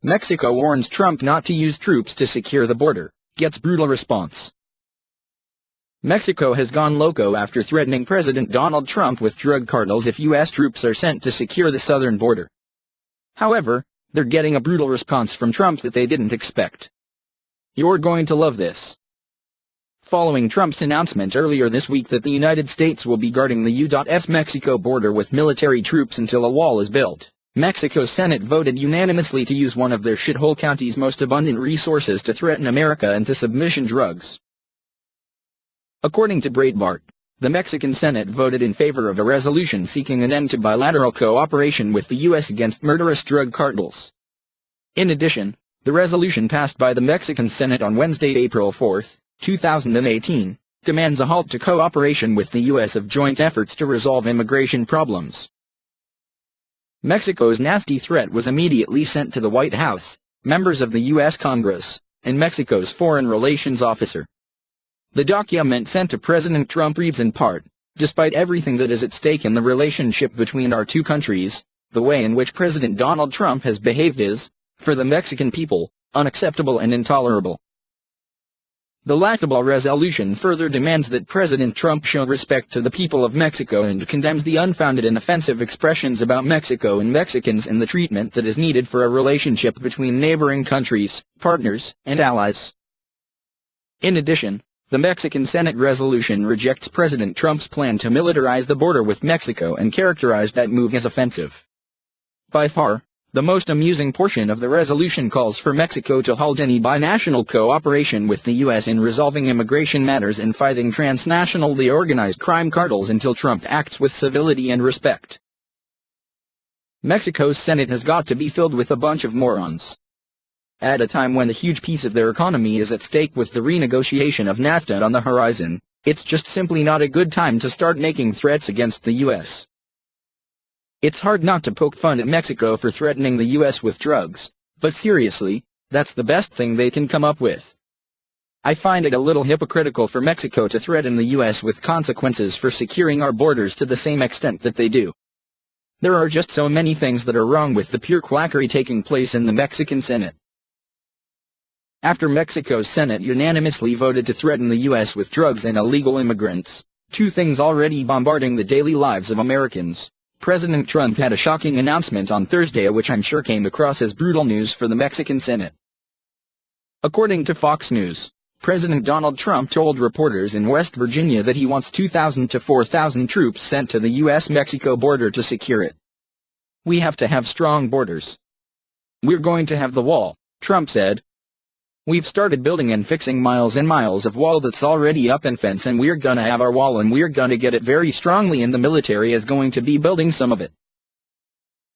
Mexico warns Trump not to use troops to secure the border, gets brutal response. Mexico has gone loco after threatening President Donald Trump with drug cartels if U.S. troops are sent to secure the southern border. However, they're getting a brutal response from Trump that they didn't expect. You're going to love this. Following Trump's announcement earlier this week that the United States will be guarding the U.S. Mexico border with military troops until a wall is built, Mexico's Senate voted unanimously to use one of their shithole county's most abundant resources to threaten America into submission drugs. According to Breitbart, the Mexican Senate voted in favor of a resolution seeking an end to bilateral cooperation with the U.S. against murderous drug cartels. In addition, the resolution passed by the Mexican Senate on Wednesday, April 4, 2018, demands a halt to cooperation with the U.S. of joint efforts to resolve immigration problems. Mexico's nasty threat was immediately sent to the White House, members of the U.S. Congress, and Mexico's foreign relations officer. The document sent to President Trump reads in part, "Despite everything that is at stake in the relationship between our two countries, the way in which President Donald Trump has behaved is, for the Mexican people, unacceptable and intolerable." The laughable resolution further demands that President Trump show respect to the people of Mexico and condemns the unfounded and offensive expressions about Mexico and Mexicans and the treatment that is needed for a relationship between neighboring countries, partners, and allies. In addition, the Mexican Senate resolution rejects President Trump's plan to militarize the border with Mexico and characterized that move as offensive. By far, the most amusing portion of the resolution calls for Mexico to halt any binational cooperation with the U.S. in resolving immigration matters and fighting transnationally organized crime cartels until Trump acts with civility and respect. Mexico's Senate has got to be filled with a bunch of morons. At a time when a huge piece of their economy is at stake with the renegotiation of NAFTA on the horizon, it's just simply not a good time to start making threats against the U.S. It's hard not to poke fun at Mexico for threatening the U.S. with drugs, but seriously, that's the best thing they can come up with. I find it a little hypocritical for Mexico to threaten the U.S. with consequences for securing our borders to the same extent that they do. There are just so many things that are wrong with the pure quackery taking place in the Mexican Senate. After Mexico's Senate unanimously voted to threaten the U.S. with drugs and illegal immigrants, two things already bombarding the daily lives of Americans, President Trump had a shocking announcement on Thursday which I'm sure came across as brutal news for the Mexican Senate. According to Fox News, President Donald Trump told reporters in West Virginia that he wants 2,000 to 4,000 troops sent to the U.S.-Mexico border to secure it. "We have to have strong borders. We're going to have the wall," Trump said. "We've started building and fixing miles and miles of wall that's already up and fence, and we're gonna have our wall and we're gonna get it very strongly, and the military is going to be building some of it."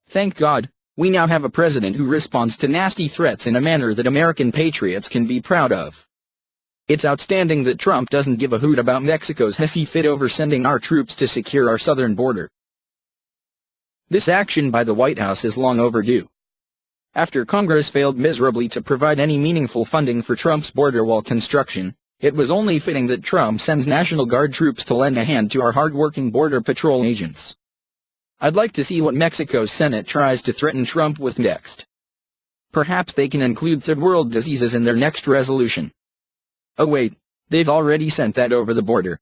Thank God, we now have a president who responds to nasty threats in a manner that American patriots can be proud of. It's outstanding that Trump doesn't give a hoot about Mexico's hissy fit over sending our troops to secure our southern border. This action by the White House is long overdue. After Congress failed miserably to provide any meaningful funding for Trump's border wall construction, it was only fitting that Trump sends National Guard troops to lend a hand to our hard-working Border Patrol agents. I'd like to see what Mexico's Senate tries to threaten Trump with next. Perhaps they can include third world diseases in their next resolution. Oh wait, they've already sent that over the border.